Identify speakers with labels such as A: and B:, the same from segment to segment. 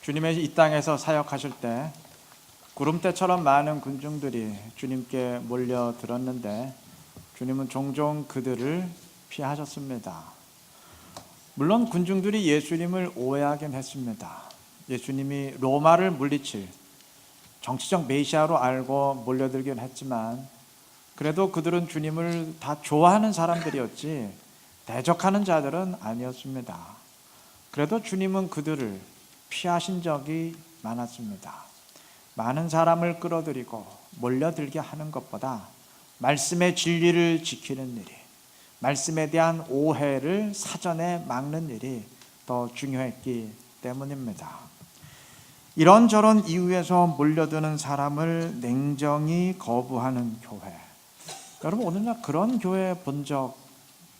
A: 주님의 이 땅에서 사역하실 때 구름대처럼 많은 군중들이 주님께 몰려들었는데 주님은 종종 그들을 피하셨습니다. 물론 군중들이 예수님을 오해하긴 했습니다. 예수님이 로마를 물리칠 정치적 메시아로 알고 몰려들긴 했지만 그래도 그들은 주님을 다 좋아하는 사람들이었지 대적하는 자들은 아니었습니다. 그래도 주님은 그들을 피하신 적이 많았습니다. 많은 사람을 끌어들이고 몰려들게 하는 것보다 말씀의 진리를 지키는 일이, 말씀에 대한 오해를 사전에 막는 일이 더 중요했기 때문입니다. 이런저런 이유에서 몰려드는 사람을 냉정히 거부하는 교회. 여러분, 오늘날 그런 교회 본 적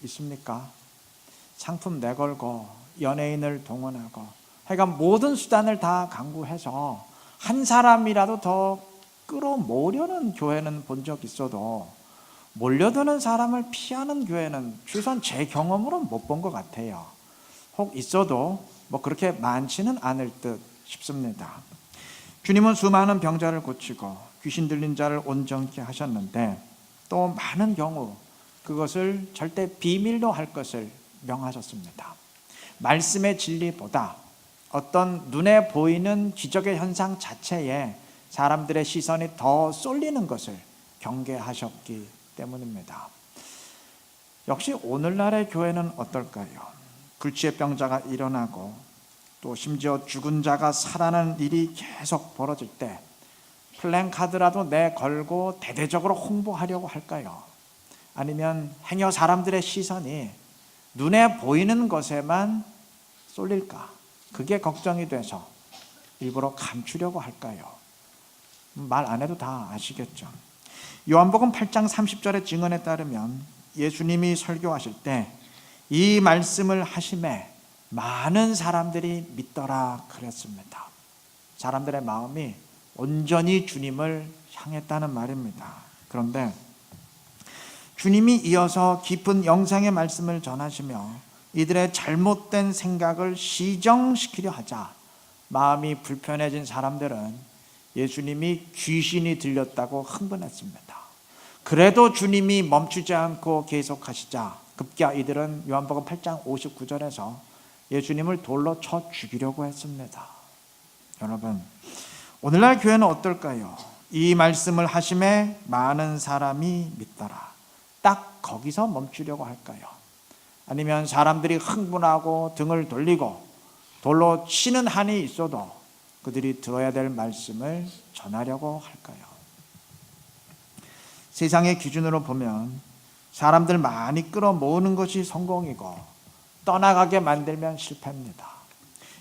A: 있습니까? 상품 내걸고 연예인을 동원하고 하여간 모든 수단을 다 강구해서 한 사람이라도 더 끌어모으려는 교회는 본 적 있어도 몰려드는 사람을 피하는 교회는 최소한 제 경험으로 못 본 것 같아요. 혹 있어도 뭐 그렇게 많지는 않을 듯 싶습니다. 주님은 수많은 병자를 고치고 귀신 들린 자를 온전케 하셨는데 또 많은 경우 그것을 절대 비밀로 할 것을 명하셨습니다. 말씀의 진리보다 어떤 눈에 보이는 기적의 현상 자체에 사람들의 시선이 더 쏠리는 것을 경계하셨기 때문입니다. 역시 오늘날의 교회는 어떨까요? 불치의 병자가 일어나고 또 심지어 죽은 자가 살아나는 일이 계속 벌어질 때 플랜카드라도 내걸고 대대적으로 홍보하려고 할까요? 아니면 행여 사람들의 시선이 눈에 보이는 것에만 쏠릴까? 그게 걱정이 돼서 일부러 감추려고 할까요? 말 안 해도 다 아시겠죠. 요한복음 8장 30절의 증언에 따르면 예수님이 설교하실 때 이 말씀을 하심에 많은 사람들이 믿더라 그랬습니다. 사람들의 마음이 온전히 주님을 향했다는 말입니다. 그런데 주님이 이어서 깊은 영상의 말씀을 전하시며 이들의 잘못된 생각을 시정시키려 하자 마음이 불편해진 사람들은 예수님이 귀신이 들렸다고 흥분했습니다. 그래도 주님이 멈추지 않고 계속하시자 급기야 이들은 요한복음 8장 59절에서 예수님을 돌로 쳐 죽이려고 했습니다. 여러분, 오늘날 교회는 어떨까요? 이 말씀을 하심에 많은 사람이 믿더라. 딱 거기서 멈추려고 할까요? 아니면 사람들이 흥분하고 등을 돌리고 돌로 치는 한이 있어도 그들이 들어야 될 말씀을 전하려고 할까요? 세상의 기준으로 보면 사람들 많이 끌어모으는 것이 성공이고 떠나가게 만들면 실패입니다.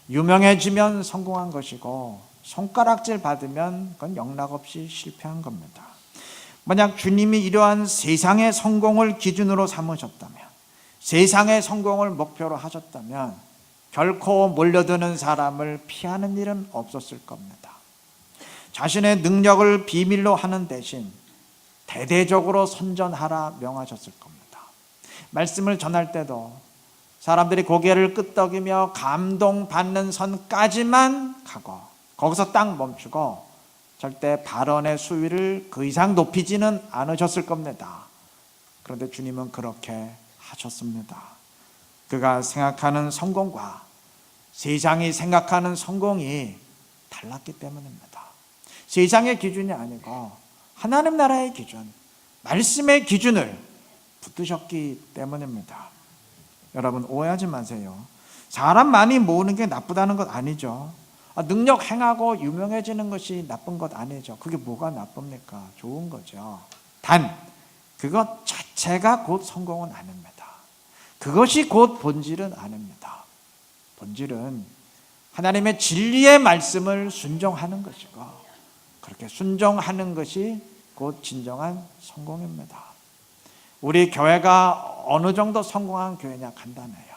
A: 유명해지면 성공한 것이고 손가락질 받으면 그건 영락없이 실패한 겁니다. 만약 주님이 이러한 세상의 성공을 기준으로 삼으셨다면, 세상의 성공을 목표로 하셨다면 결코 몰려드는 사람을 피하는 일은 없었을 겁니다. 자신의 능력을 비밀로 하는 대신 대대적으로 선전하라 명하셨을 겁니다. 말씀을 전할 때도 사람들이 고개를 끄덕이며 감동받는 선까지만 가고 거기서 딱 멈추고 절대 발언의 수위를 그 이상 높이지는 않으셨을 겁니다. 그런데 주님은 그렇게 하셨습니다. 그가 생각하는 성공과 세상이 생각하는 성공이 달랐기 때문입니다. 세상의 기준이 아니고 하나님 나라의 기준, 말씀의 기준을 붙드셨기 때문입니다. 여러분, 오해하지 마세요. 사람 많이 모으는 게 나쁘다는 것 아니죠. 능력 행하고 유명해지는 것이 나쁜 것 아니죠. 그게 뭐가 나쁩니까? 좋은 거죠. 단 그것 자체가 곧 성공은 아닙니다. 그것이 곧 본질은 아닙니다. 본질은 하나님의 진리의 말씀을 순종하는 것이고 그렇게 순종하는 것이 곧 진정한 성공입니다. 우리 교회가 어느 정도 성공한 교회냐 간단해요.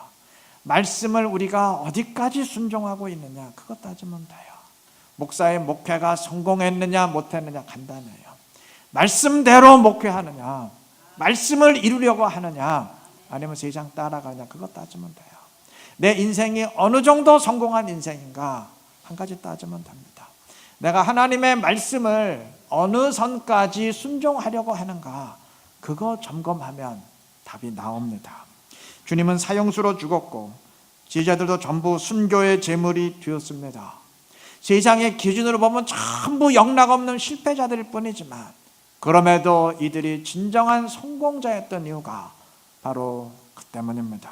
A: 말씀을 우리가 어디까지 순종하고 있느냐 그것 따지면 돼요. 목사의 목회가 성공했느냐 못했느냐 간단해요. 말씀대로 목회하느냐, 말씀을 이루려고 하느냐, 아니면 세상 따라가느냐 그것 따지면 돼요. 내 인생이 어느 정도 성공한 인생인가 한 가지 따지면 됩니다. 내가 하나님의 말씀을 어느 선까지 순종하려고 하는가, 그거 점검하면 답이 나옵니다. 주님은 사형수로 죽었고 제자들도 전부 순교의 제물이 되었습니다. 세상의 기준으로 보면 전부 영락없는 실패자들일 뿐이지만 그럼에도 이들이 진정한 성공자였던 이유가 바로 그 때문입니다.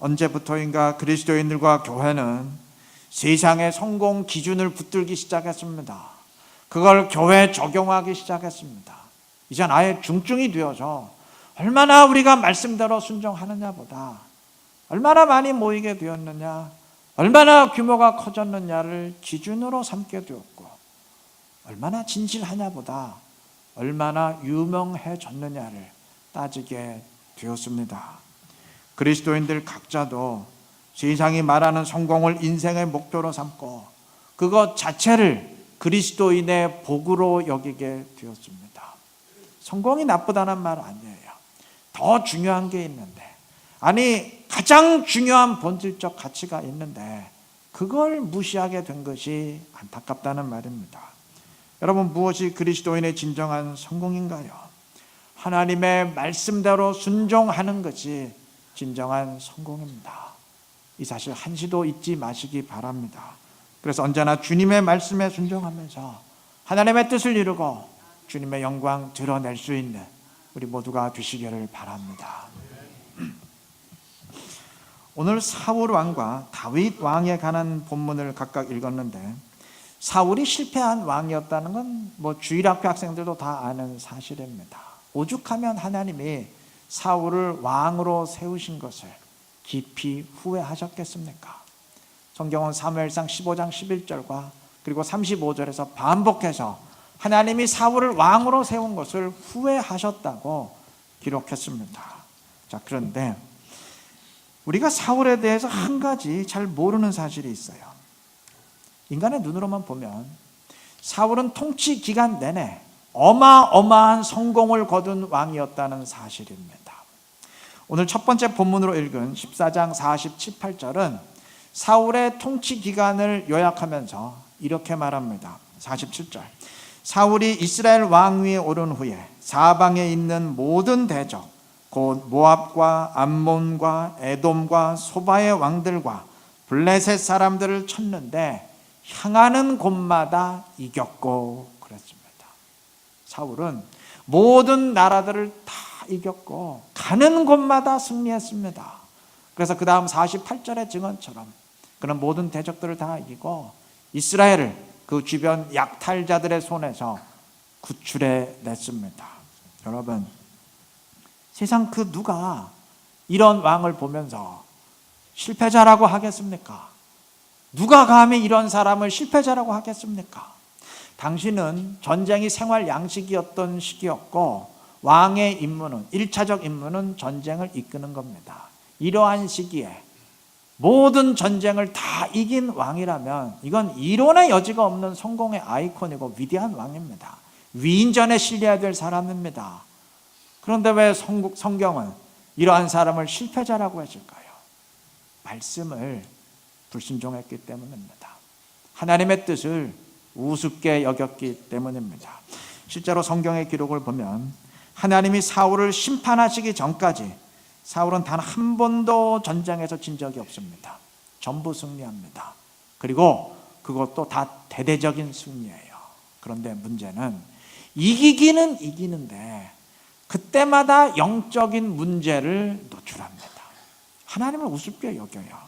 A: 언제부터인가 그리스도인들과 교회는 세상의 성공 기준을 붙들기 시작했습니다. 그걸 교회에 적용하기 시작했습니다. 이젠 아예 중증이 되어서 얼마나 우리가 말씀대로 순종하느냐보다 얼마나 많이 모이게 되었느냐, 얼마나 규모가 커졌느냐를 기준으로 삼게 되었고, 얼마나 진실하냐보다 얼마나 유명해졌느냐를 따지게 되었습니다. 그리스도인들 각자도 세상이 말하는 성공을 인생의 목표로 삼고 그것 자체를 그리스도인의 복으로 여기게 되었습니다. 성공이 나쁘다는 말 아니에요. 더 중요한 게 있는데, 아니 가장 중요한 본질적 가치가 있는데 그걸 무시하게 된 것이 안타깝다는 말입니다. 여러분, 무엇이 그리스도인의 진정한 성공인가요? 하나님의 말씀대로 순종하는 것이 진정한 성공입니다. 이 사실 한시도 잊지 마시기 바랍니다. 그래서 언제나 주님의 말씀에 순종하면서 하나님의 뜻을 이루고 주님의 영광 드러낼 수 있는 우리 모두가 되시기를 바랍니다. 오늘 사울 왕과 다윗 왕에 관한 본문을 각각 읽었는데, 사울이 실패한 왕이었다는 건 주일학교 학생들도 다 아는 사실입니다. 오죽하면 하나님이 사울을 왕으로 세우신 것을 깊이 후회하셨겠습니까? 성경은 사무엘상 15장 11절과 그리고 35절에서 반복해서 하나님이 사울을 왕으로 세운 것을 후회하셨다고 기록했습니다. 자, 그런데 우리가 사울에 대해서 한 가지 잘 모르는 사실이 있어요. 인간의 눈으로만 보면 사울은 통치 기간 내내 어마어마한 성공을 거둔 왕이었다는 사실입니다. 오늘 첫 번째 본문으로 읽은 14장 47, 8절은 사울의 통치 기간을 요약하면서 이렇게 말합니다. 47절, 사울이 이스라엘 왕위에 오른 후에 사방에 있는 모든 대적, 곧 모압과 암몬과 에돔과 소바의 왕들과 블레셋 사람들을 쳤는데 향하는 곳마다 이겼고 그랬습니다. 사울은 모든 나라들을 다 이겼고 가는 곳마다 승리했습니다. 그래서 그 다음 48절의 증언처럼 그는 모든 대적들을 다 이기고 이스라엘을 그 주변 약탈자들의 손에서 구출해 냈습니다. 여러분, 세상 그 누가 이런 왕을 보면서 실패자라고 하겠습니까? 누가 감히 이런 사람을 실패자라고 하겠습니까? 당신은 전쟁이 생활 양식이었던 시기였고 왕의 임무는, 1차적 임무는 전쟁을 이끄는 겁니다. 이러한 시기에 모든 전쟁을 다 이긴 왕이라면 이건 이론의 여지가 없는 성공의 아이콘이고 위대한 왕입니다. 위인전에 실려야 될 사람입니다. 그런데 왜 성경은 이러한 사람을 실패자라고 했을까요? 말씀을 불순종했기 때문입니다. 하나님의 뜻을 우습게 여겼기 때문입니다. 실제로 성경의 기록을 보면 하나님이 사울을 심판하시기 전까지 사울은 단 한 번도 전쟁에서 진 적이 없습니다. 전부 승리합니다. 그리고 그것도 다 대대적인 승리예요. 그런데 문제는 이기기는 이기는데 그때마다 영적인 문제를 노출합니다. 하나님을 우습게 여겨요.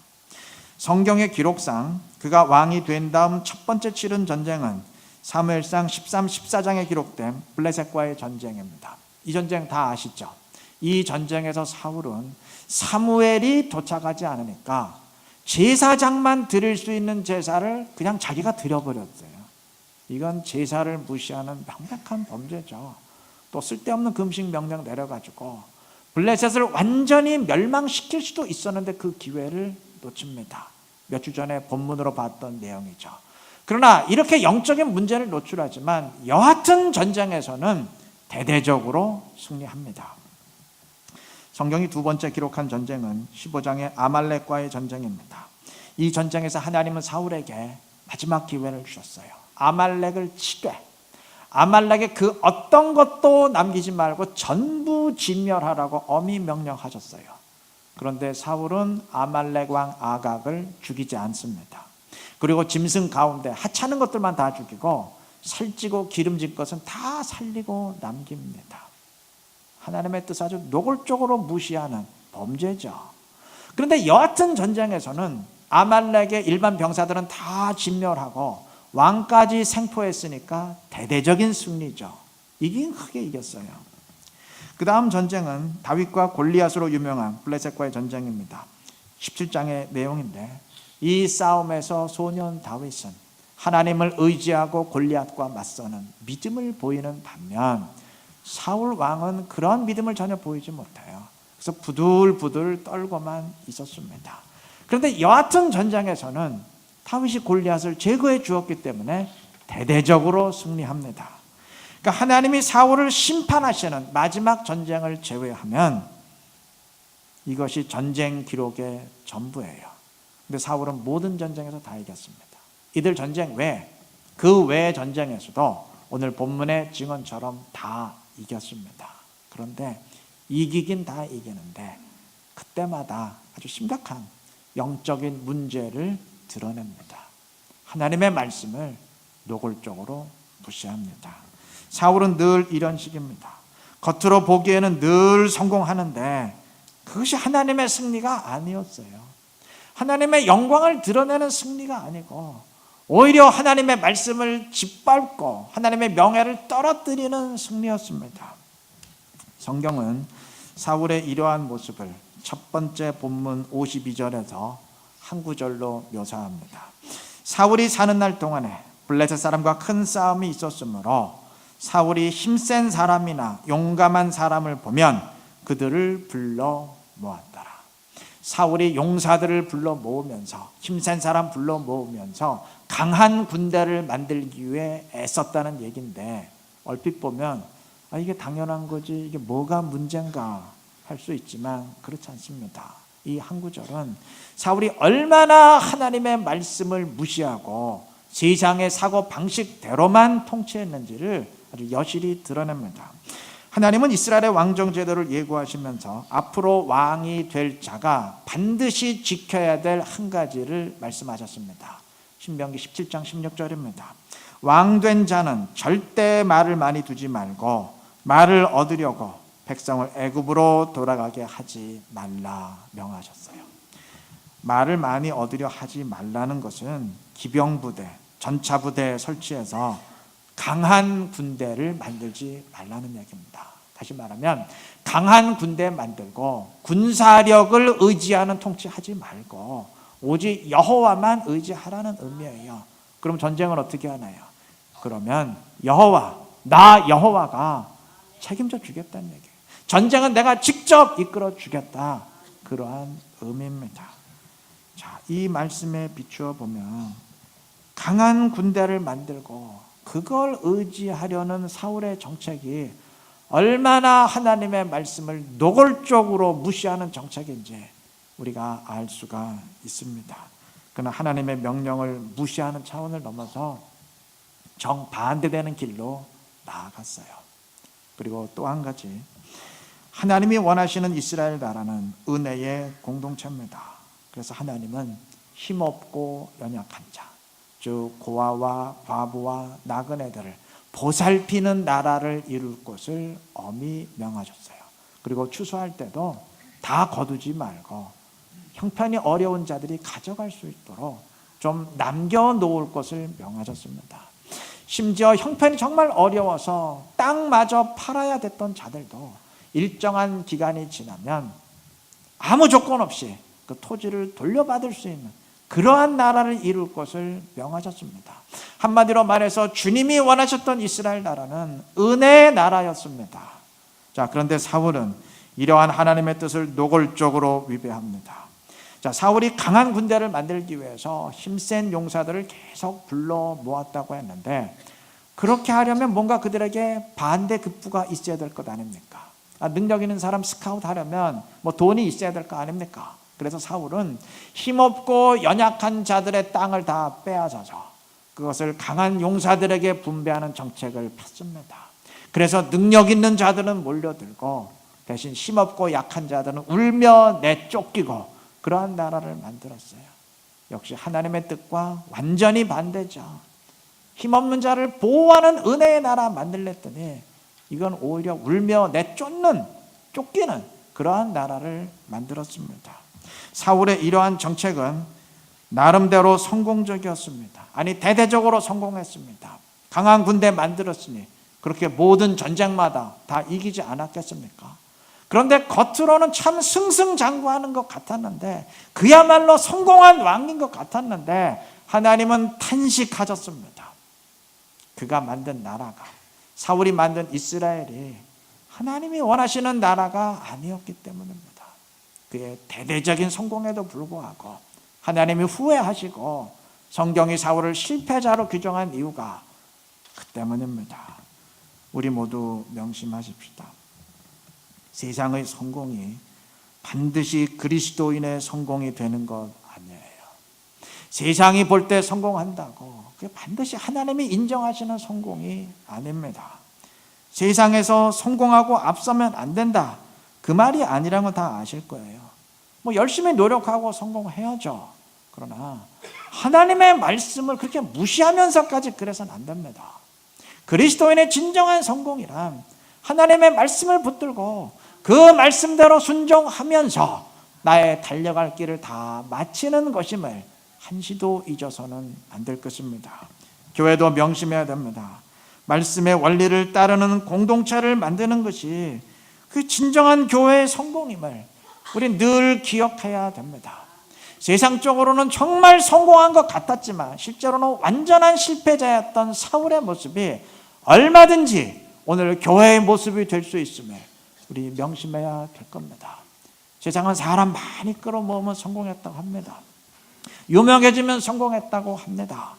A: 성경의 기록상 그가 왕이 된 다음 첫 번째 치른 전쟁은 사무엘상 13, 14장에 기록된 블레셋과의 전쟁입니다. 이 전쟁 다 아시죠? 이 전쟁에서 사울은 사무엘이 도착하지 않으니까 제사장만 드릴 수 있는 제사를 그냥 자기가 드려버렸어요. 이건 제사를 무시하는 명백한 범죄죠. 또 쓸데없는 금식 명령 내려가지고 블레셋을 완전히 멸망시킬 수도 있었는데 그 기회를 놓칩니다. 몇 주 전에 본문으로 봤던 내용이죠. 그러나 이렇게 영적인 문제를 노출하지만 여하튼 전쟁에서는 대대적으로 승리합니다. 성경이 두 번째 기록한 전쟁은 15장의 아말렉과의 전쟁입니다. 이 전쟁에서 하나님은 사울에게 마지막 기회를 주셨어요. 아말렉을 치되 아말렉의 그 어떤 것도 남기지 말고 전부 진멸하라고 엄히 명령하셨어요. 그런데 사울은 아말렉 왕 아각을 죽이지 않습니다. 그리고 짐승 가운데 하찮은 것들만 다 죽이고 살찌고 기름진 것은 다 살리고 남깁니다. 하나님의 뜻을 아주 노골적으로 무시하는 범죄죠. 그런데 여하튼 전쟁에서는 아말렉의 일반 병사들은 다 진멸하고 왕까지 생포했으니까 대대적인 승리죠. 이긴 크게 이겼어요. 그 다음 전쟁은 다윗과 골리앗으로 유명한 블레셋과의 전쟁입니다. 17장의 내용인데 이 싸움에서 소년 다윗은 하나님을 의지하고 골리앗과 맞서는 믿음을 보이는 반면 사울 왕은 그런 믿음을 전혀 보이지 못해요. 그래서 부들부들 떨고만 있었습니다. 그런데 여하튼 전쟁에서는 다윗이 골리앗을 제거해 주었기 때문에 대대적으로 승리합니다. 그러니까 하나님이 사울을 심판하시는 마지막 전쟁을 제외하면 이것이 전쟁 기록의 전부예요. 근데 사울은 모든 전쟁에서 다 이겼습니다. 이들 전쟁 외에 그 외의 전쟁에서도 오늘 본문의 증언처럼 다 이겼습니다. 그런데 이기긴 다 이기는데 그때마다 아주 심각한 영적인 문제를 드러냅니다. 하나님의 말씀을 노골적으로 무시합니다. 사울은 늘 이런 식입니다. 겉으로 보기에는 늘 성공하는데 그것이 하나님의 승리가 아니었어요. 하나님의 영광을 드러내는 승리가 아니고 오히려 하나님의 말씀을 짓밟고 하나님의 명예를 떨어뜨리는 승리였습니다. 성경은 사울의 이러한 모습을 첫 번째 본문 52절에서 한 구절로 묘사합니다. 사울이 사는 날 동안에 블레셋 사람과 큰 싸움이 있었으므로 사울이 힘센 사람이나 용감한 사람을 보면 그들을 불러 모았더라. 사울이 용사들을 불러 모으면서 힘센 사람 불러 모으면서 강한 군대를 만들기 위해 애썼다는 얘기인데 얼핏 보면 이게 당연한 거지 이게 뭐가 문제인가 할 수 있지만 그렇지 않습니다. 이 한 구절은 사울이 얼마나 하나님의 말씀을 무시하고 세상의 사고 방식대로만 통치했는지를 아주 여실히 드러냅니다. 하나님은 이스라엘의 왕정 제도를 예고하시면서 앞으로 왕이 될 자가 반드시 지켜야 될 한 가지를 말씀하셨습니다. 신명기 17장 16절입니다. 왕된 자는 절대 말을 많이 두지 말고 말을 얻으려고 백성을 애굽으로 돌아가게 하지 말라 명하셨어요. 말을 많이 얻으려 하지 말라는 것은 기병부대, 전차부대 설치해서 강한 군대를 만들지 말라는 얘기입니다. 다시 말하면 강한 군대 만들고 군사력을 의지하는 통치하지 말고 오직 여호와만 의지하라는 의미예요. 그럼 전쟁을 어떻게 하나요? 그러면 나 여호와가 책임져 주겠다는 얘기예요. 전쟁은 내가 직접 이끌어 주겠다. 그러한 의미입니다. 자, 이 말씀에 비추어 보면 강한 군대를 만들고 그걸 의지하려는 사울의 정책이 얼마나 하나님의 말씀을 노골적으로 무시하는 정책인지 우리가 알 수가 있습니다. 그러나 하나님의 명령을 무시하는 차원을 넘어서 정반대되는 길로 나아갔어요. 그리고 또 한 가지, 하나님이 원하시는 이스라엘 나라는 은혜의 공동체입니다. 그래서 하나님은 힘없고 연약한 자, 즉 고아와 과부와 나그네들을 보살피는 나라를 이룰 것을 엄히 명하셨어요. 그리고 추수할 때도 다 거두지 말고 형편이 어려운 자들이 가져갈 수 있도록 좀 남겨놓을 것을 명하셨습니다. 심지어 형편이 정말 어려워서 땅마저 팔아야 됐던 자들도 일정한 기간이 지나면 아무 조건 없이 그 토지를 돌려받을 수 있는 그러한 나라를 이룰 것을 명하셨습니다. 한마디로 말해서 주님이 원하셨던 이스라엘 나라는 은혜의 나라였습니다. 자, 그런데 사울은 이러한 하나님의 뜻을 노골적으로 위배합니다. 자, 사울이 강한 군대를 만들기 위해서 힘센 용사들을 계속 불러 모았다고 했는데 그렇게 하려면 뭔가 그들에게 반대 급부가 있어야 될 것 아닙니까? 능력 있는 사람 스카우트 하려면 돈이 있어야 될 거 아닙니까? 그래서 사울은 힘없고 연약한 자들의 땅을 다 빼앗아서 그것을 강한 용사들에게 분배하는 정책을 폈습니다. 그래서 능력 있는 자들은 몰려들고 대신 힘없고 약한 자들은 울며 내쫓기고 그러한 나라를 만들었어요. 역시 하나님의 뜻과 완전히 반대죠. 힘없는 자를 보호하는 은혜의 나라 만들랬더니 이건 오히려 울며 내쫓는, 쫓기는 그러한 나라를 만들었습니다. 사울의 이러한 정책은 나름대로 성공적이었습니다. 아니, 대대적으로 성공했습니다. 강한 군대 만들었으니 그렇게 모든 전쟁마다 다 이기지 않았겠습니까? 그런데 겉으로는 참 승승장구하는 것 같았는데, 그야말로 성공한 왕인 것 같았는데 하나님은 탄식하셨습니다. 그가 만든 나라가, 사울이 만든 이스라엘이 하나님이 원하시는 나라가 아니었기 때문입니다. 그의 대대적인 성공에도 불구하고 하나님이 후회하시고 성경이 사울을 실패자로 규정한 이유가 그 때문입니다. 우리 모두 명심하십시다. 세상의 성공이 반드시 그리스도인의 성공이 되는 것 아니에요. 세상이 볼 때 성공한다고 그게 반드시 하나님이 인정하시는 성공이 아닙니다. 세상에서 성공하고 앞서면 안 된다, 그 말이 아니라는 건 다 아실 거예요. 열심히 노력하고 성공해야죠. 그러나 하나님의 말씀을 그렇게 무시하면서까지 그래서는 안 됩니다. 그리스도인의 진정한 성공이란 하나님의 말씀을 붙들고 그 말씀대로 순종하면서 나의 달려갈 길을 다 마치는 것임을 한시도 잊어서는 안 될 것입니다. 교회도 명심해야 됩니다. 말씀의 원리를 따르는 공동체를 만드는 것이 그 진정한 교회의 성공임을 우리 늘 기억해야 됩니다. 세상적으로는 정말 성공한 것 같았지만 실제로는 완전한 실패자였던 사울의 모습이 얼마든지 오늘 교회의 모습이 될 수 있음을 우리 명심해야 될 겁니다. 세상은 사람 많이 끌어모으면 성공했다고 합니다. 유명해지면 성공했다고 합니다.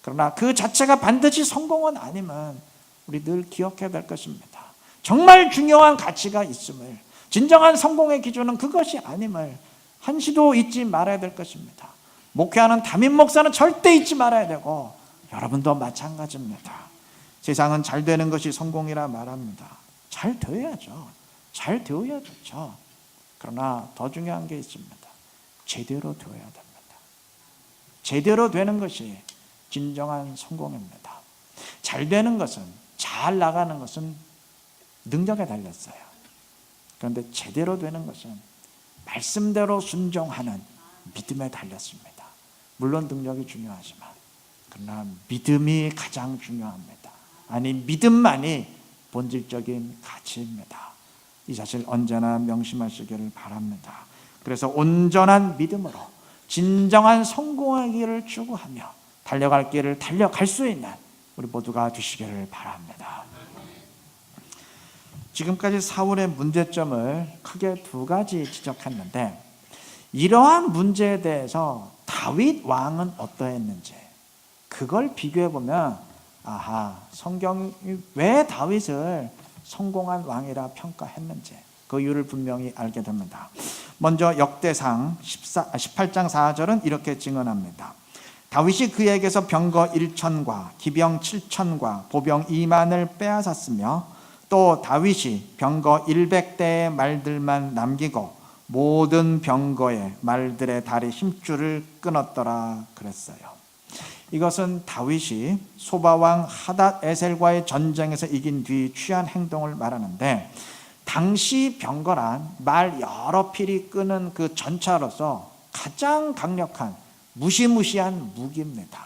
A: 그러나 그 자체가 반드시 성공은 아니면 우리 늘 기억해야 될 것입니다. 정말 중요한 가치가 있음을, 진정한 성공의 기준은 그것이 아님을 한시도 잊지 말아야 될 것입니다. 목회하는 담임 목사는 절대 잊지 말아야 되고 여러분도 마찬가지입니다. 세상은 잘 되는 것이 성공이라 말합니다. 잘 되어야죠. 잘 되어야 좋죠. 그러나 더 중요한 게 있습니다. 제대로 되어야 됩니다. 제대로 되는 것이 진정한 성공입니다. 잘 되는 것은, 잘 나가는 것은 능력에 달렸어요. 그런데 제대로 되는 것은 말씀대로 순종하는 믿음에 달렸습니다. 물론 능력이 중요하지만 그러나 믿음이 가장 중요합니다. 아니, 믿음만이 본질적인 가치입니다. 이 사실 언제나 명심하시기를 바랍니다. 그래서 온전한 믿음으로 진정한 성공의 길을 추구하며 달려갈 길을 달려갈 수 있는 우리 모두가 되시기를 바랍니다. 지금까지 사울의 문제점을 크게 두 가지 지적했는데, 이러한 문제에 대해서 다윗 왕은 어떠했는지 그걸 비교해 보면 성경이 왜 다윗을 성공한 왕이라 평가했는지 그 이유를 분명히 알게 됩니다. 먼저 역대상 18장 4절은 이렇게 증언합니다. 다윗이 그에게서 병거 1천과 기병 7천과 보병 2만을 빼앗았으며 또 다윗이 병거 100대의 말들만 남기고 모든 병거의 말들의 다리 힘줄을 끊었더라 그랬어요. 이것은 다윗이 소바왕 하닷 에셀과의 전쟁에서 이긴 뒤 취한 행동을 말하는데, 당시 병거란 말 여러 필이 끄는 그 전차로서 가장 강력한 무시무시한 무기입니다.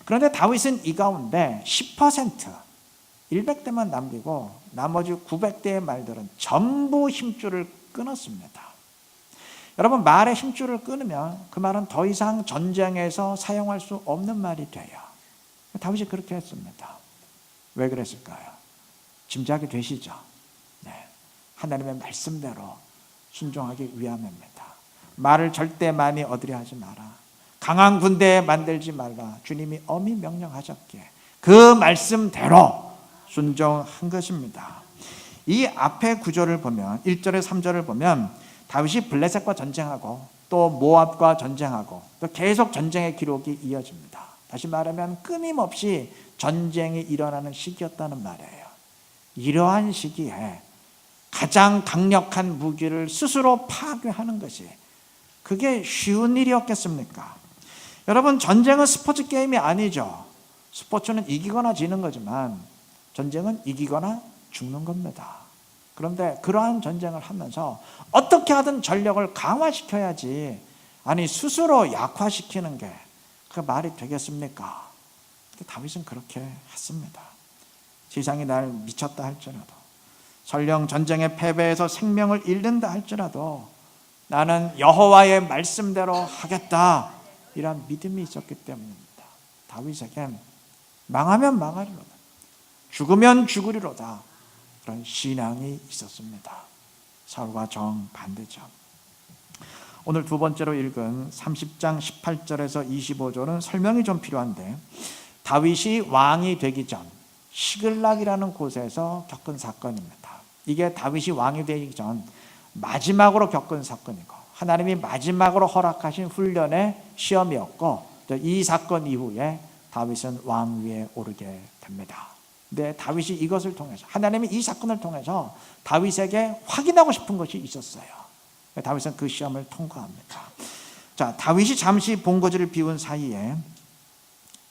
A: 그런데 다윗은 이 가운데 10%, 100대만 남기고 나머지 900대의 말들은 전부 힘줄을 끊었습니다. 여러분, 말의 힘줄을 끊으면 그 말은 더 이상 전쟁에서 사용할 수 없는 말이 돼요. 다윗이 그렇게 했습니다. 왜 그랬을까요? 짐작이 되시죠? 네. 하나님의 말씀대로 순종하기 위함입니다. 말을 절대 많이 얻으려 하지 마라. 강한 군대 만들지 말라. 주님이 엄히 명령하셨기에 그 말씀대로 순종한 것입니다. 이 앞에 구절을 보면 1절에 3절을 보면 다윗이 블레셋과 전쟁하고 또 모압과 전쟁하고 또 계속 전쟁의 기록이 이어집니다. 다시 말하면 끊임없이 전쟁이 일어나는 시기였다는 말이에요. 이러한 시기에 가장 강력한 무기를 스스로 파괴하는 것이 그게 쉬운 일이었겠습니까? 여러분, 전쟁은 스포츠 게임이 아니죠. 스포츠는 이기거나 지는 거지만 전쟁은 이기거나 죽는 겁니다. 그런데 그러한 전쟁을 하면서 어떻게 하든 전력을 강화시켜야지, 아니 스스로 약화시키는 게 그 말이 되겠습니까? 다윗은 그렇게 했습니다. 세상이 날 미쳤다 할지라도, 설령 전쟁의 패배에서 생명을 잃는다 할지라도 나는 여호와의 말씀대로 하겠다, 이런 믿음이 있었기 때문입니다. 다윗에겐 망하면 망하리로다, 죽으면 죽으리로다, 그런 신앙이 있었습니다. 사울과 정반대죠. 오늘 두 번째로 읽은 30장 18절에서 25절은 설명이 좀 필요한데, 다윗이 왕이 되기 전 시글락이라는 곳에서 겪은 사건입니다. 이게 다윗이 왕이 되기 전 마지막으로 겪은 사건이고, 하나님이 마지막으로 허락하신 훈련의 시험이었고, 이 사건 이후에 다윗은 왕위에 오르게 됩니다. 근데 다윗이 이것을 통해서, 하나님이 이 사건을 통해서 다윗에게 확인하고 싶은 것이 있었어요. 다윗은 그 시험을 통과합니다. 자, 다윗이 잠시 본거지를 비운 사이에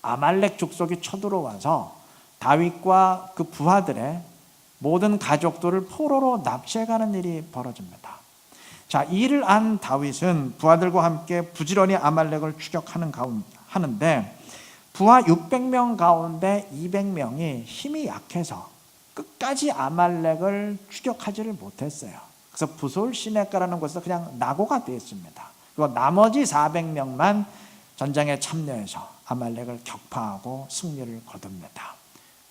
A: 아말렉 족속이 쳐들어와서 다윗과 그 부하들의 모든 가족들을 포로로 납치해가는 일이 벌어집니다. 자, 이 일을 안 다윗은 부하들과 함께 부지런히 아말렉을 추격하는데, 부하 600명 가운데 200명이 힘이 약해서 끝까지 아말렉을 추격하지를 못했어요. 그래서 부솔 시내가라는 곳에서 그냥 낙오가 되었습니다. 그리고 나머지 400명만 전쟁에 참여해서 아말렉을 격파하고 승리를 거둡니다.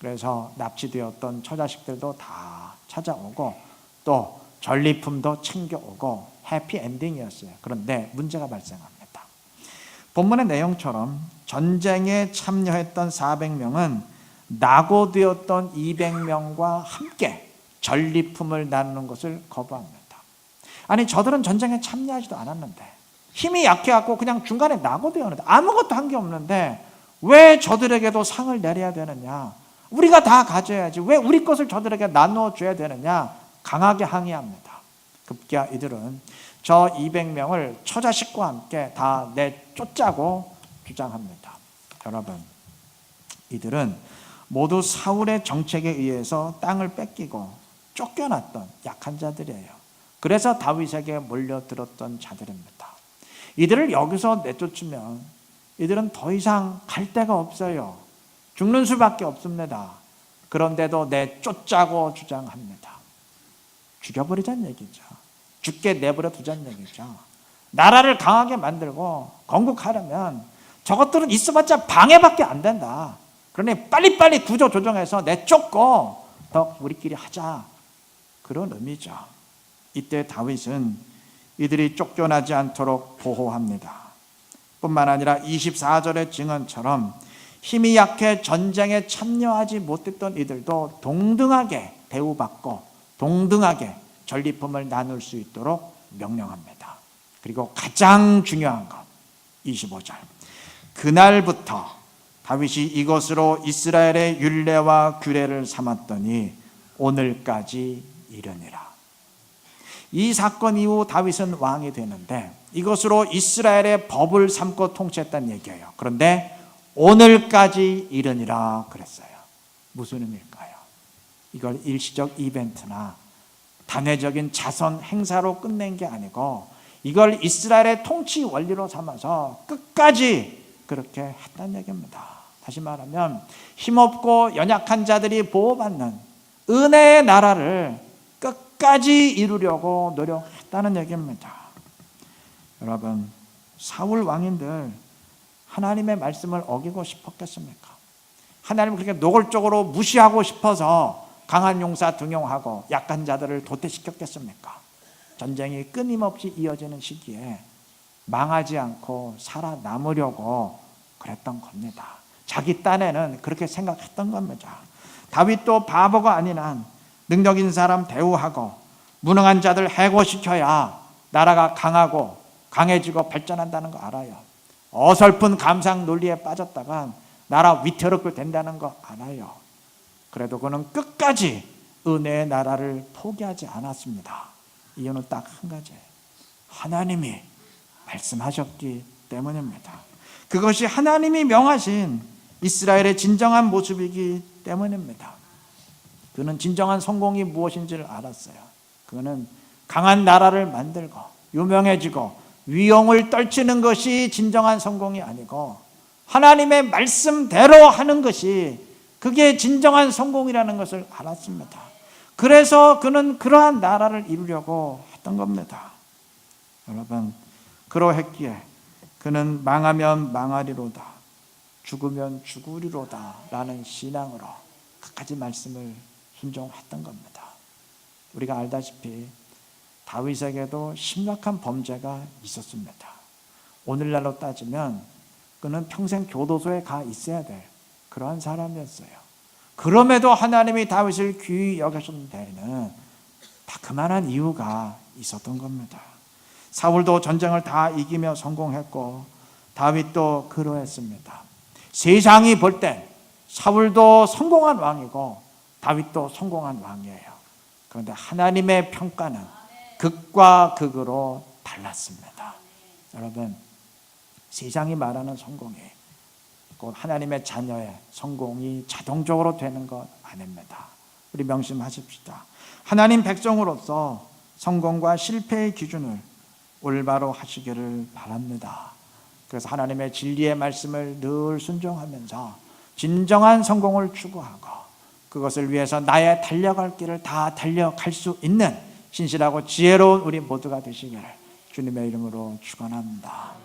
A: 그래서 납치되었던 처자식들도 다 찾아오고 또 전리품도 챙겨오고 해피엔딩이었어요. 그런데 문제가 발생합니다. 본문의 내용처럼 전쟁에 참여했던 400명은 낙오되었던 200명과 함께 전리품을 나누는 것을 거부합니다. 아니, 저들은 전쟁에 참여하지도 않았는데, 힘이 약해갖고 그냥 중간에 낙오되었는데, 아무것도 한 게 없는데 왜 저들에게도 상을 내려야 되느냐, 우리가 다 가져야지 왜 우리 것을 저들에게 나누어줘야 되느냐, 강하게 항의합니다. 급기야 이들은 저 200명을 처자식과 함께 다 내쫓자고 주장합니다. 여러분, 이들은 모두 사울의 정책에 의해서 땅을 뺏기고 쫓겨났던 약한 자들이에요. 그래서 다윗에게 몰려들었던 자들입니다. 이들을 여기서 내쫓으면 이들은 더 이상 갈 데가 없어요. 죽는 수밖에 없습니다. 그런데도 내쫓자고 주장합니다. 죽여버리자는 얘기죠. 죽게 내버려 두자는 얘기죠. 나라를 강하게 만들고 건국하려면 저것들은 있어봤자 방해밖에 안 된다. 그러니 빨리빨리 구조 조정해서 내쫓고 더 우리끼리 하자, 그런 의미죠. 이때 다윗은 이들이 쫓겨나지 않도록 보호합니다. 뿐만 아니라 24절의 증언처럼 힘이 약해 전쟁에 참여하지 못했던 이들도 동등하게 대우받고 동등하게 전리품을 나눌 수 있도록 명령합니다. 그리고 가장 중요한 것, 25절. 그날부터 다윗이 이것으로 이스라엘의 율례와 규례를 삼았더니 오늘까지 이르니라. 이 사건 이후 다윗은 왕이 되는데 이것으로 이스라엘의 법을 삼고 통치했다는 얘기예요. 그런데 오늘까지 이르니라 그랬어요. 무슨 의미일까요? 이걸 일시적 이벤트나 단회적인 자선 행사로 끝낸 게 아니고 이걸 이스라엘의 통치 원리로 삼아서 끝까지 그렇게 했다는 얘기입니다. 다시 말하면 힘없고 연약한 자들이 보호받는 은혜의 나라를 끝까지 이루려고 노력했다는 얘기입니다. 여러분, 사울 왕인들 하나님의 말씀을 어기고 싶었겠습니까? 하나님을 그렇게 노골적으로 무시하고 싶어서 강한 용사 등용하고 약한 자들을 도태시켰겠습니까? 전쟁이 끊임없이 이어지는 시기에 망하지 않고 살아남으려고 그랬던 겁니다. 자기 딴에는 그렇게 생각했던 겁니다. 다윗도 바보가 아닌 한 능력 있는 사람 대우하고 무능한 자들 해고시켜야 나라가 강하고 강해지고 발전한다는 거 알아요. 어설픈 감상 논리에 빠졌다가 나라 위태롭게 된다는 거 알아요. 그래도 그는 끝까지 은혜의 나라를 포기하지 않았습니다. 이유는 딱 한 가지예요. 하나님이 말씀하셨기 때문입니다. 그것이 하나님이 명하신 이스라엘의 진정한 모습이기 때문입니다. 그는 진정한 성공이 무엇인지를 알았어요. 그는 강한 나라를 만들고 유명해지고 위용을 떨치는 것이 진정한 성공이 아니고 하나님의 말씀대로 하는 것이 그게 진정한 성공이라는 것을 알았습니다. 그래서 그는 그러한 나라를 이루려고 했던 겁니다. 여러분, 그러했기에 그는 망하면 망하리로다, 죽으면 죽으리로다 라는 신앙으로 끝까지 말씀을 순종했던 겁니다. 우리가 알다시피 다윗에게도 심각한 범죄가 있었습니다. 오늘날로 따지면 그는 평생 교도소에 가 있어야 될 그러한 사람이었어요. 그럼에도 하나님이 다윗을 귀히 여기셨던 데에는 다 그만한 이유가 있었던 겁니다. 사울도 전쟁을 다 이기며 성공했고 다윗도 그러했습니다. 세상이 볼 땐 사울도 성공한 왕이고 다윗도 성공한 왕이에요. 그런데 하나님의 평가는 극과 극으로 달랐습니다. 여러분, 세상이 말하는 성공이 곧 하나님의 자녀의 성공이 자동적으로 되는 것 아닙니다. 우리 명심하십시다. 하나님 백성으로서 성공과 실패의 기준을 올바로 하시기를 바랍니다. 그래서 하나님의 진리의 말씀을 늘 순종하면서 진정한 성공을 추구하고 그것을 위해서 나의 달려갈 길을 다 달려갈 수 있는 신실하고 지혜로운 우리 모두가 되시기를 주님의 이름으로 축원합니다.